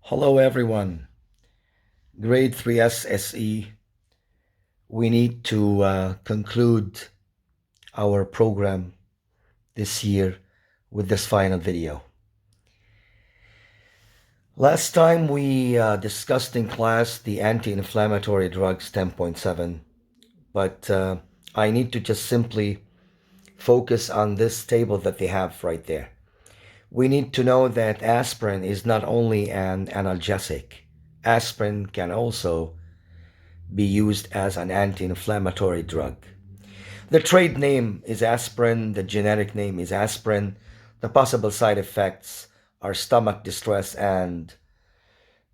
Hello everyone, Grade 3S SE. We need to conclude our program this year with this final video. Last time we discussed in class the anti-inflammatory drugs 10.7, but I need to just simply focus on this table that they have right there. We need to know that aspirin is not only an analgesic. Aspirin can also be used as an anti-inflammatory drug. The trade name is aspirin, the generic name is aspirin. The possible side effects are stomach distress and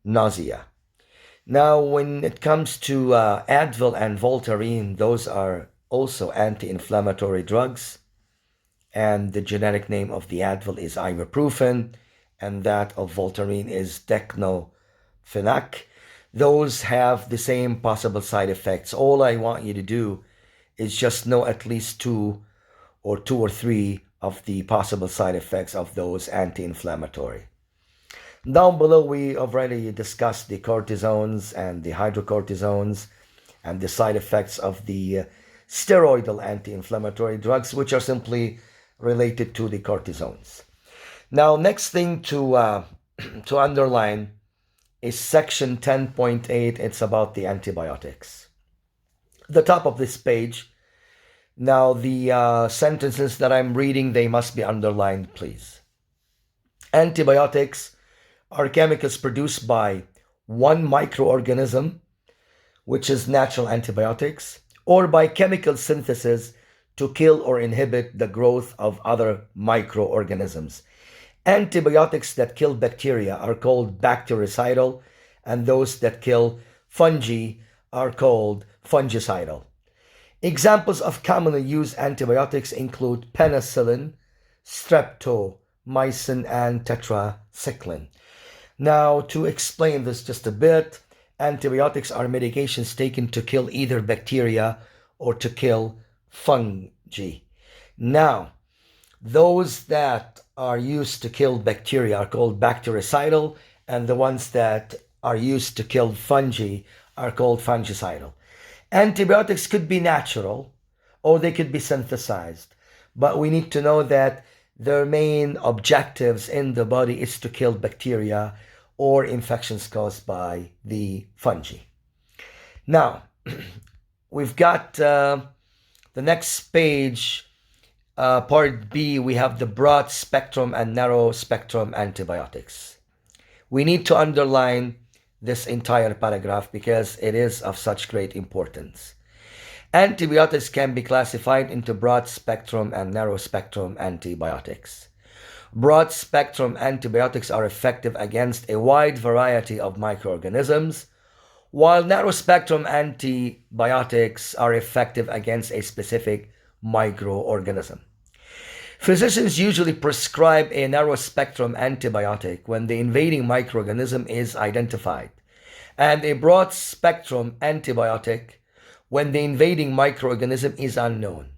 nausea. Now, when it comes to Advil and Voltaren, those are also anti-inflammatory drugs. And the generic name of the Advil is ibuprofen, and that of Voltaren is diclofenac. Those have the same possible side effects. All I want you to do is just know at least two or three of the possible side effects of those anti-inflammatory. Down below, we already discussed the cortisones and the hydrocortisones and the side effects of the steroidal anti-inflammatory drugs, which are simply related to the cortisones. Now, next thing to underline is section 10.8. It's about the antibiotics. The top of this page. Now, the sentences that I'm reading, they must be underlined, please. Antibiotics are chemicals produced by one microorganism, which is natural antibiotics, or by chemical synthesis to kill or inhibit the growth of other microorganisms. Antibiotics that kill bacteria are called bactericidal, and those that kill fungi are called fungicidal. Examples of commonly used antibiotics include penicillin, streptomycin, and tetracycline. Now, to explain this just a bit, antibiotics are medications taken to kill either bacteria or to kill fungi. Now, those that are used to kill bacteria are called bactericidal, and the ones that are used to kill fungi are called fungicidal. Antibiotics could be natural or they could be synthesized, but we need to know that their main objectives in the body is to kill bacteria or infections caused by the fungi. Now, we've got the next page, part B. We have the broad spectrum and narrow spectrum antibiotics. We need to underline this entire paragraph because it is of such great importance. Antibiotics can be classified into broad spectrum and narrow spectrum antibiotics. Broad spectrum antibiotics are effective against a wide variety of microorganisms, while narrow spectrum antibiotics are effective against a specific microorganism. Physicians usually prescribe a narrow spectrum antibiotic when the invading microorganism is identified, and a broad spectrum antibiotic when the invading microorganism is unknown.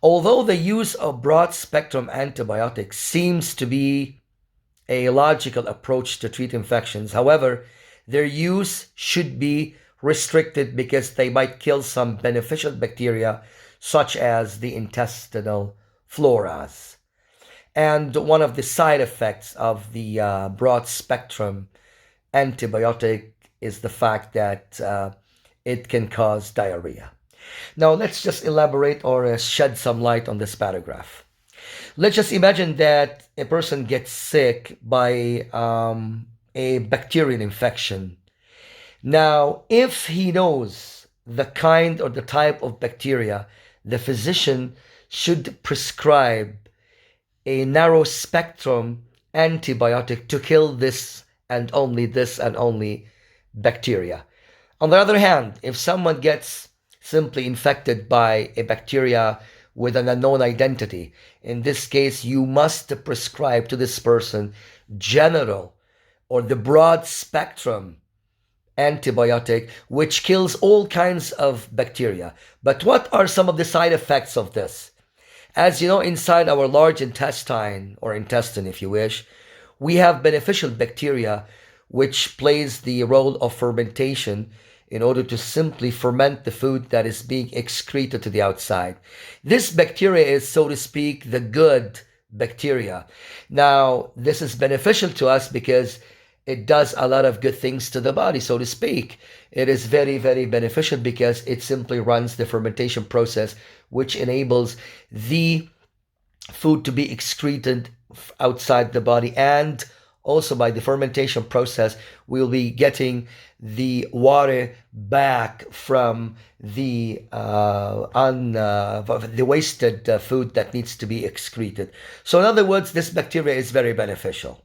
Although the use of broad spectrum antibiotics seems to be a logical approach to treat infections, however, their use should be restricted because they might kill some beneficial bacteria such as the intestinal floras. And one of the side effects of the broad spectrum antibiotic is the fact that it can cause diarrhea. Now, let's just elaborate or shed some light on this paragraph. Let's just imagine that a person gets sick by a bacterial infection. Now, if he knows the kind or the type of bacteria, the physician should prescribe a narrow spectrum antibiotic to kill this and only bacteria. On the other hand, if someone gets simply infected by a bacteria with an unknown identity, in this case, you must prescribe to this person general or the broad spectrum antibiotic, which kills all kinds of bacteria. But what are some of the side effects of this? As you know, inside our large intestine, or intestine if you wish, we have beneficial bacteria which plays the role of fermentation in order to simply ferment the food that is being excreted to the outside. This bacteria is, so to speak, the good bacteria. Now, this is beneficial to us because it does a lot of good things to the body, so to speak. It is very, very beneficial because it simply runs the fermentation process, which enables the food to be excreted outside the body, and also by the fermentation process we'll be getting the water back from the the wasted food that needs to be excreted. So in other words, this bacteria is very beneficial.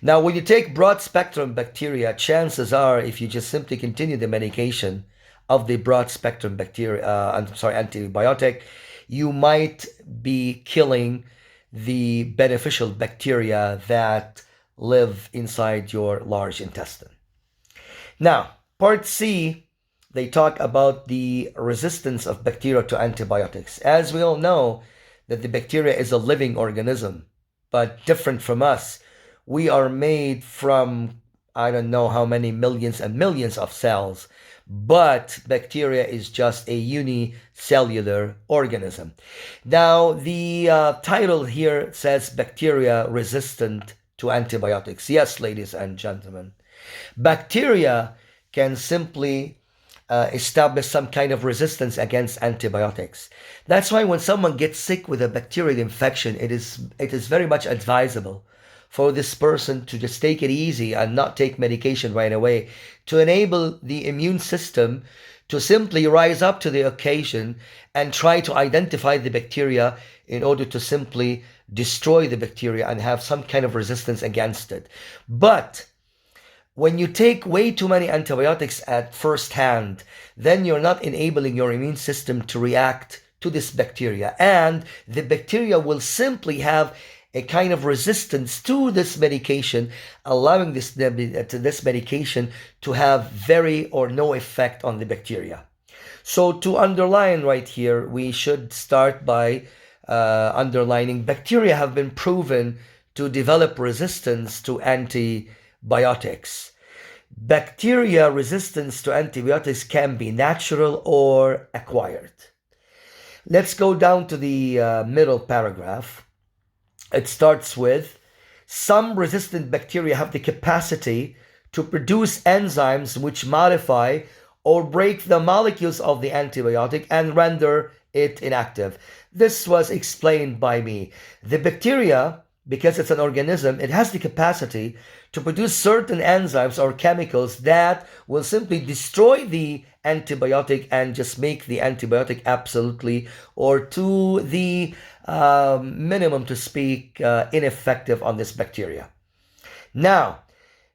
Now, when you take broad spectrum bacteria, chances are, if you just simply continue the medication of the broad spectrum bacteria, antibiotic, you might be killing the beneficial bacteria that live inside your large intestine. Now, part C, they talk about the resistance of bacteria to antibiotics. As we all know, that the bacteria is a living organism, but different from us. We are made from, I don't know how many millions and millions of cells, but bacteria is just a unicellular organism. Now, the title here says bacteria resistant to antibiotics. Yes, ladies and gentlemen, bacteria can simply establish some kind of resistance against antibiotics. That's why when someone gets sick with a bacterial infection, it is very much advisable for this person to just take it easy and not take medication right away, to enable the immune system to simply rise up to the occasion and try to identify the bacteria in order to simply destroy the bacteria and have some kind of resistance against it. But when you take way too many antibiotics at first hand, then you're not enabling your immune system to react to this bacteria, and the bacteria will simply have a kind of resistance to this medication, allowing this medication to have very or no effect on the bacteria. So to underline right here, we should start by underlining bacteria have been proven to develop resistance to antibiotics. Bacteria resistance to antibiotics can be natural or acquired. Let's go down to the middle paragraph. It starts with, some resistant bacteria have the capacity to produce enzymes which modify or break the molecules of the antibiotic and render it inactive. This was explained by me. The bacteria, because it's an organism, it has the capacity to produce certain enzymes or chemicals that will simply destroy the antibiotic and just make the antibiotic absolutely, or to the minimum to speak, ineffective on this bacteria. Now,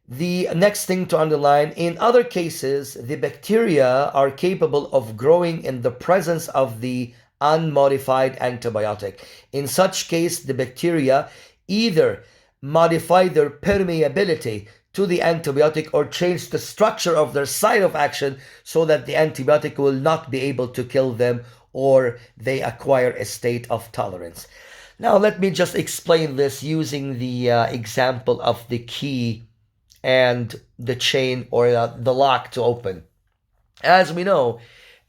the next thing to underline, in other cases, the bacteria are capable of growing in the presence of the unmodified antibiotic. In such case, the bacteria either modify their permeability to the antibiotic or change the structure of their site of action so that the antibiotic will not be able to kill them, or they acquire a state of tolerance. Now, let me just explain this using the example of the key and the chain or the lock to open. As we know,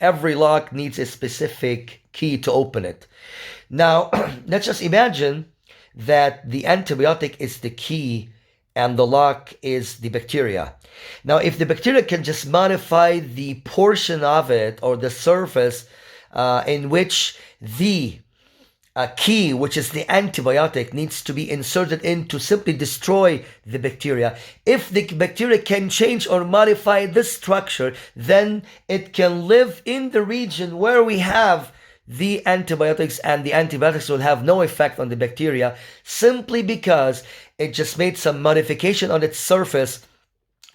every lock needs a specific key to open it. Now, let's just imagine that the antibiotic is the key and the lock is the bacteria. Now, if the bacteria can just modify the portion of it or the surface in which the key, which is the antibiotic, needs to be inserted in to simply destroy the bacteria. If the bacteria can change or modify this structure, then it can live in the region where we have the antibiotics, and the antibiotics will have no effect on the bacteria simply because it just made some modification on its surface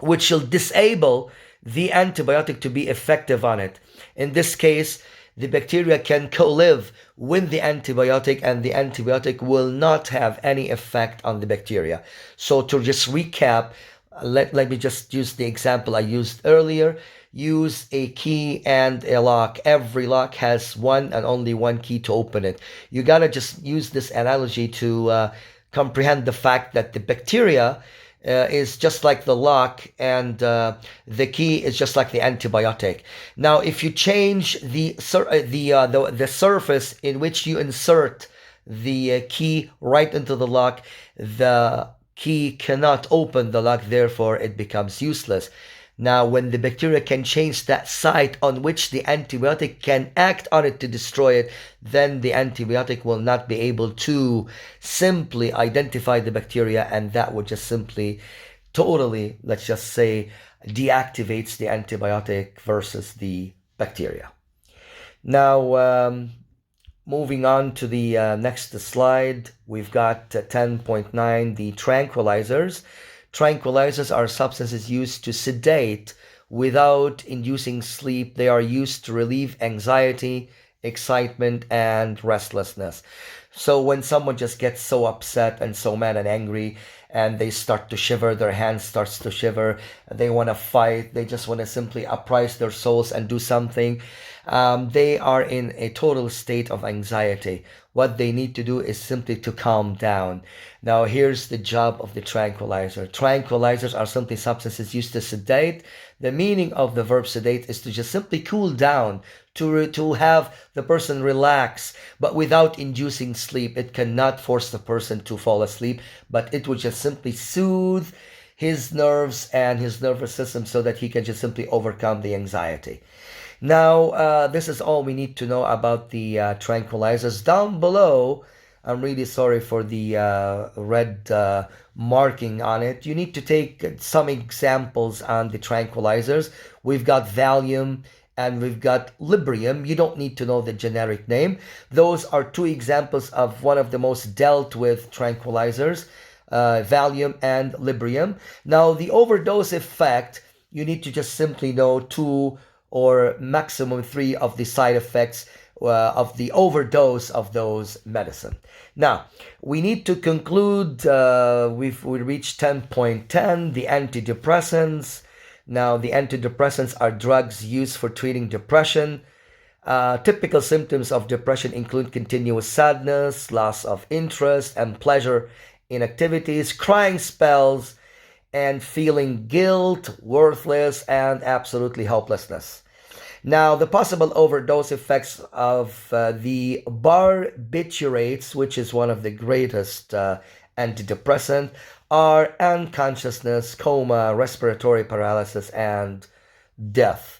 which will disable the antibiotic to be effective on it. In this case, the bacteria can co-live with the antibiotic and the antibiotic will not have any effect on the bacteria. So to just recap, let me just use the example I used earlier. Use a key and a lock. Every lock has one and only one key to open it. You gotta just use this analogy to comprehend the fact that the bacteria is just like the lock, and the key is just like the antibiotic. Now, if you change the surface in which you insert the key right into the lock, the key cannot open the lock, therefore it becomes useless. Now, when the bacteria can change that site on which the antibiotic can act on it to destroy it, then the antibiotic will not be able to simply identify the bacteria, and that would just simply totally, let's just say, deactivates the antibiotic versus the bacteria. Now, moving on to the next slide, we've got 10.9, the tranquilizers. Tranquilizers are substances used to sedate without inducing sleep. They are used to relieve anxiety, excitement, and restlessness. So when someone just gets so upset and so mad and angry, and they start to shiver, their hands starts to shiver, they want to fight, they just want to simply uprise their souls and do something, they are in a total state of anxiety. What they need to do is simply to calm down. Now, here's the job of the tranquilizer. Tranquilizers are simply substances used to sedate. The meaning of the verb sedate is to just simply cool down, to have the person relax, but without inducing sleep. It cannot force the person to fall asleep, but it would just simply soothe his nerves and his nervous system so that he can just simply overcome the anxiety. Now, this is all we need to know about the tranquilizers. Down below, I'm really sorry for the red marking on it. You need to take some examples on the tranquilizers. We've got Valium and we've got Librium. You don't need to know the generic name. Those are two examples of one of the most dealt with tranquilizers, Valium and Librium. Now, the overdose effect, you need to just simply know two or maximum three of the side effects of the overdose of those medicine. Now, we need to conclude. We reached 10.10, the antidepressants. Now, the antidepressants are drugs used for treating depression. Typical symptoms of depression include continuous sadness, loss of interest and pleasure in activities, crying spells, and feeling guilt, worthless, and absolutely hopelessness. Now, the possible overdose effects of the barbiturates, which is one of the greatest antidepressant, are unconsciousness, coma, respiratory paralysis, and death.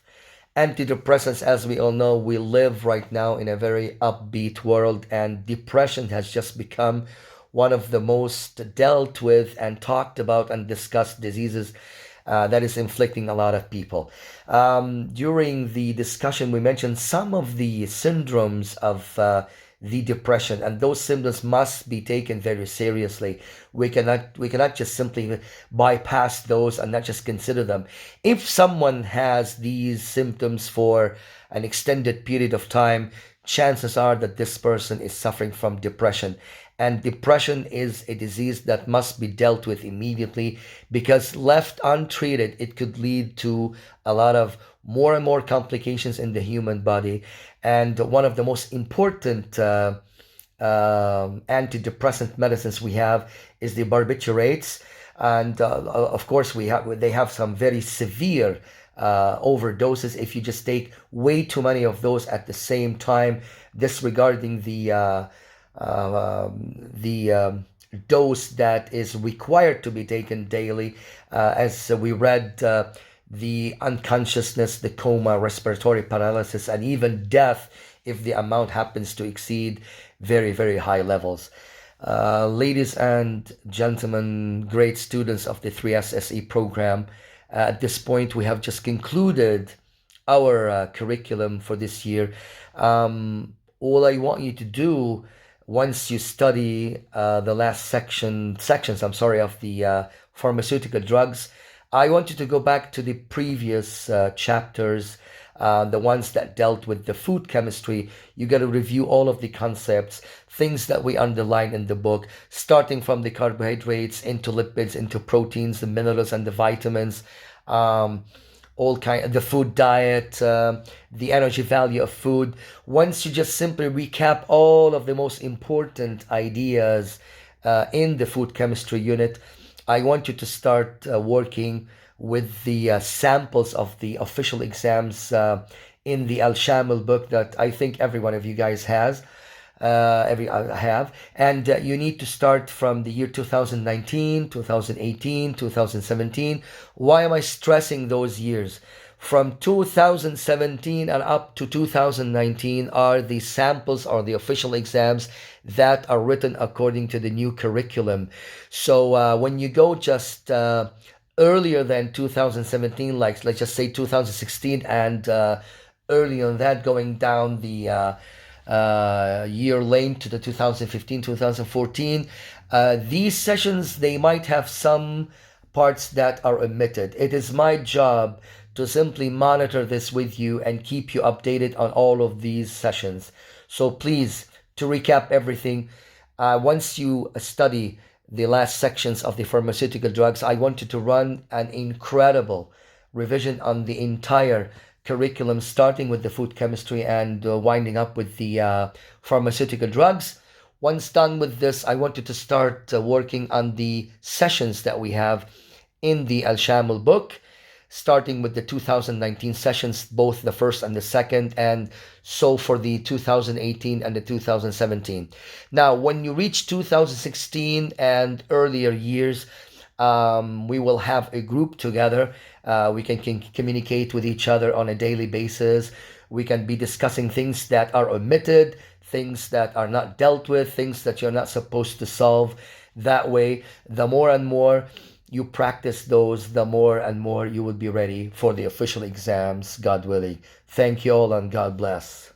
Antidepressants, as we all know, we live right now in a very upbeat world, and depression has just become one of the most dealt with and talked about and discussed diseases that is inflicting a lot of people. During the discussion, we mentioned some of the syndromes of the depression, and those symptoms must be taken very seriously. We cannot just simply bypass those and not just consider them. If someone has these symptoms for an extended period of time, chances are that this person is suffering from depression. And depression is a disease that must be dealt with immediately, because left untreated, it could lead to a lot of more and more complications in the human body. And one of the most important antidepressant medicines we have is the barbiturates. And of course, they have some very severe overdoses if you just take way too many of those at the same time, disregarding the dose that is required to be taken daily. As we read, the unconsciousness, the coma, respiratory paralysis, and even death if the amount happens to exceed very, very high levels. Ladies and gentlemen, great students of the 3S SE program, at this point we have just concluded our curriculum for this year. All I want you to do, once you study the last sections of the pharmaceutical drugs, I want you to go back to the previous chapters, the ones that dealt with the food chemistry. You got to review all of the concepts, things that we underline in the book, starting from the carbohydrates into lipids, into proteins, the minerals and the vitamins, the food diet, the energy value of food. Once you just simply recap all of the most important ideas in the food chemistry unit, I want you to start working with the samples of the official exams in the Al Shamil book that I think every one of you guys has. Every have, and you need to start from the year 2019, 2018, 2017. Why am I stressing those years? From 2017 and up to 2019 are the samples or the official exams that are written according to the new curriculum. So when you go just earlier than 2017, like let's just say 2016, and early on that, going down the year lane to the 2015 2014, these sessions, they might have some parts that are omitted. It is my job to simply monitor this with you and keep you updated on all of these sessions. So please, to recap everything, once you study the last sections of the pharmaceutical drugs, I want you to run an incredible revision on the entire curriculum, starting with the food chemistry and winding up with the pharmaceutical drugs. Once done with this, I want you to start working on the sessions that we have in the Al Shamil book, starting with the 2019 sessions, both the first and the second, and so for the 2018 and the 2017. Now, when you reach 2016 and earlier years, we will have a group together. We can communicate with each other on a daily basis. We can be discussing things that are omitted, things that are not dealt with, things that you're not supposed to solve. That way, the more and more you practice those, the more and more you will be ready for the official exams, God willing. Thank you all, and God bless.